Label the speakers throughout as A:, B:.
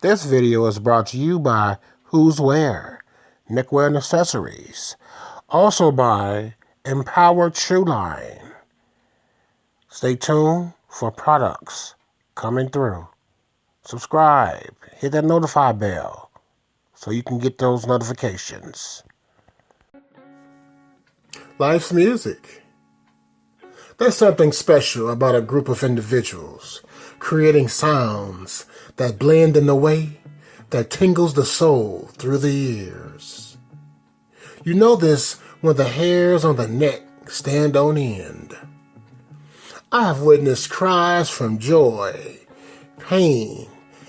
A: This video is brought to you by whosewear, neckwear and accessories. Also by Empower True Line. Stay tuned for products coming through. Subscribe, hit that notify bell so you can get those notifications. Life's music. There's something special about a group of individuals creating sounds that blend in a way that tingles the soul through the ears. You know this when the hairs on the neck stand on end. I have witnessed cries from joy, pain,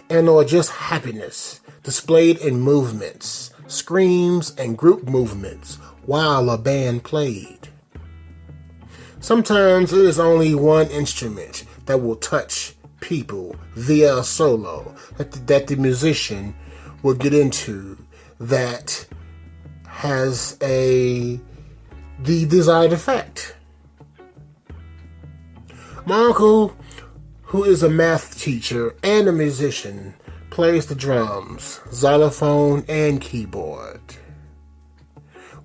A: and or just happiness displayed in movements, screams, and group movements while a band played. Sometimes it is only one instrument that will touch people via a solo that the musician will get into that has the desired effect. My uncle, who is a math teacher and a musician, plays the drums, xylophone, and keyboard.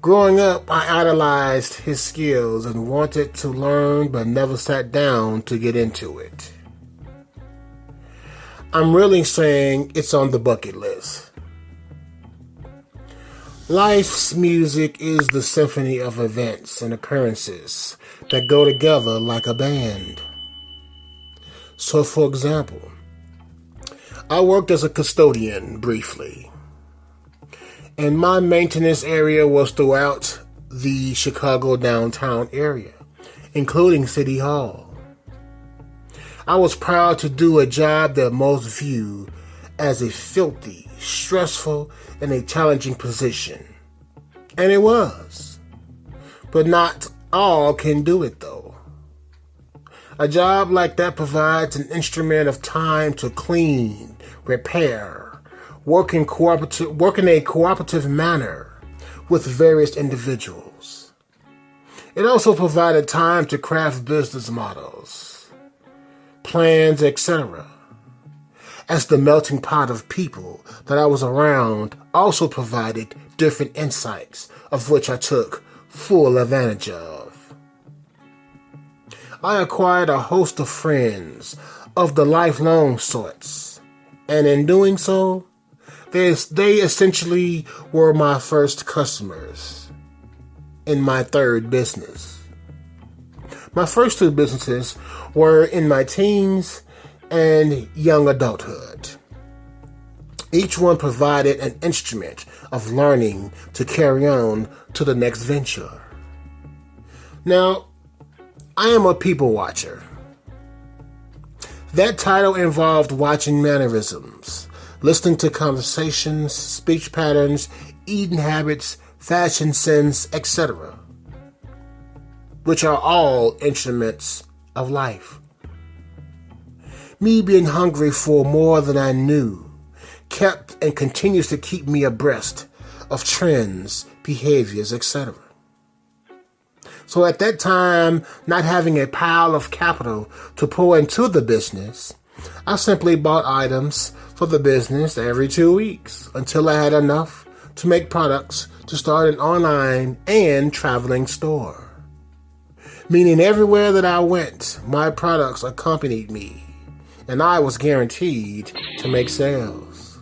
A: Growing up, I idolized his skills and wanted to learn but never sat down to get into it. I'm really saying it's on the bucket list. Life's music is the symphony of events and occurrences that go together like a band. So, for example, I worked as a custodian briefly, and my maintenance area was throughout the Chicago downtown area, including City Hall. I was proud to do a job that most view as a filthy, stressful, and a challenging position. And it was. But not all can do it though. A job like that provides an instrument of time to clean, repair, work in a cooperative manner with various individuals. It also provided time to craft business models, plans, etc. As the melting pot of people that I was around also provided different insights of which I took full advantage of. I acquired a host of friends of the lifelong sorts, and in doing so, they essentially were my first customers in my third business. My first two businesses were in my teens and young adulthood. Each one provided an instrument of learning to carry on to the next venture. Now, I am a people watcher. That title involved watching mannerisms, listening to conversations, speech patterns, eating habits, fashion sense, etc., which are all instruments of life. Me being hungry for more than I knew kept and continues to keep me abreast of trends, behaviors, etc. So at that time, not having a pile of capital to pour into the business, I simply bought items for the business every 2 weeks until I had enough to make products to start an online and traveling store. Meaning everywhere that I went, my products accompanied me, and I was guaranteed to make sales.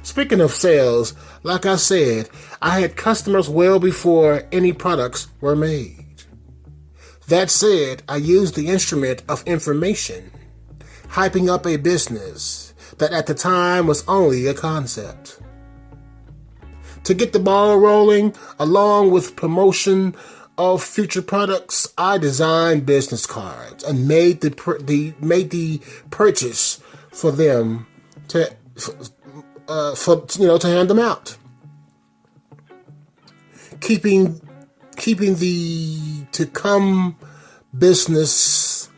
A: Speaking of sales, like I said, I had customers well before any products were made. That said, I used the instrument of information, hyping up a business that at the time was only a concept. To get the ball rolling, along with promotion of future products, I designed business cards and made the purchase for them to hand them out. Keeping the to come business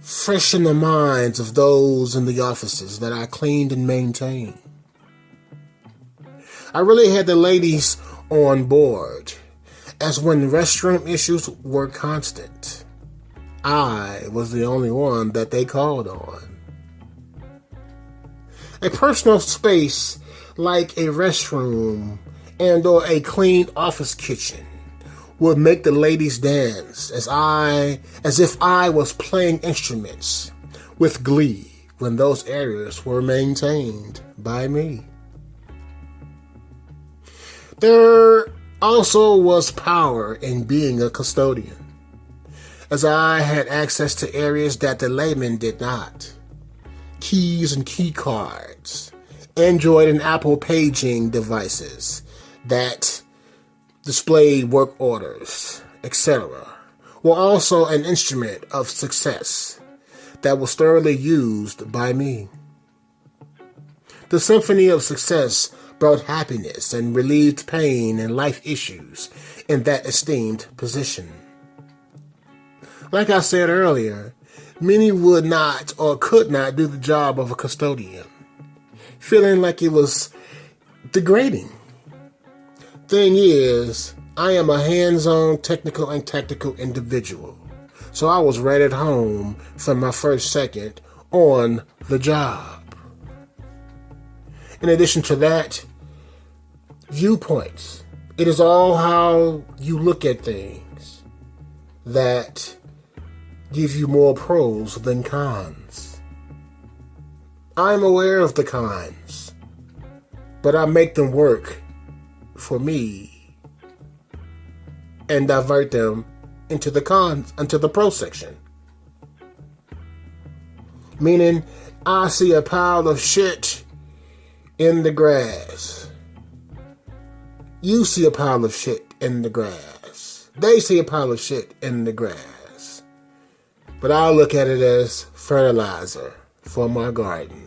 A: fresh in the minds of those in the offices that I cleaned and maintained. I really had the ladies on board, as when restroom issues were constant, I was the only one that they called on. A personal space like a restroom and or a clean office kitchen would make the ladies dance as if I was playing instruments with glee when those areas were maintained by me. There also was power in being a custodian, as I had access to areas that the layman did not. Keys and key cards, Android and Apple paging devices that displayed work orders, etc., were also an instrument of success that was thoroughly used by me. The symphony of success brought happiness and relieved pain and life issues in that esteemed position. Like I said earlier, many would not or could not do the job of a custodian, feeling like it was degrading. Thing is, I am a hands-on technical and tactical individual, so I was right at home from my first second on the job. In addition to that, viewpoints. It is all how you look at things that give you more pros than cons. I'm aware of the cons, but I make them work for me and divert them into the pro section. Meaning, I see a pile of shit in the grass. You see a pile of shit in the grass. They see a pile of shit in the grass. But I'll look at it as fertilizer for my garden.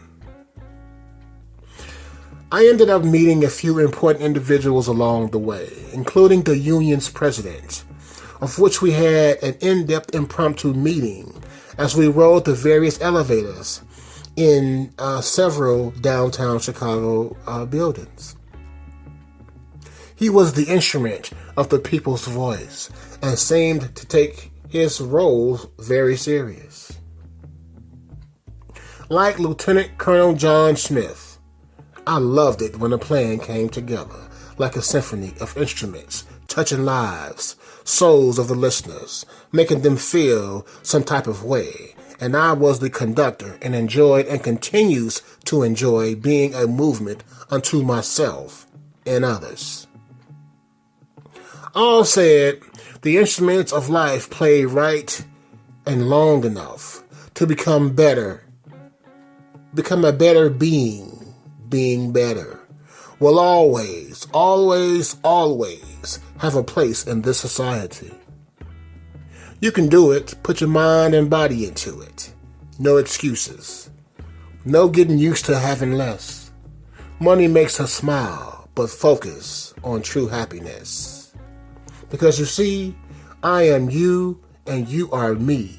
A: I ended up meeting a few important individuals along the way, including the union's president, of which we had an in-depth impromptu meeting as we rode the various elevators in several downtown Chicago buildings. He was the instrument of the people's voice and seemed to take his role very serious. Like Lieutenant Colonel John Smith, I loved it when a plan came together like a symphony of instruments, touching lives, souls of the listeners, making them feel some type of way. And I was the conductor and enjoyed and continues to enjoy being a movement unto myself and others. All said, the instruments of life play right and long enough to become a better being better, will always have a place in this society. You can do it, put your mind and body into it. No excuses. No getting used to having less. Money makes us smile, but focus on true happiness. Because you see, I am you and you are me.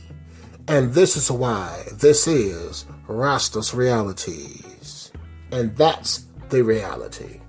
A: And this is why this is Rasta's Realities. And that's the reality.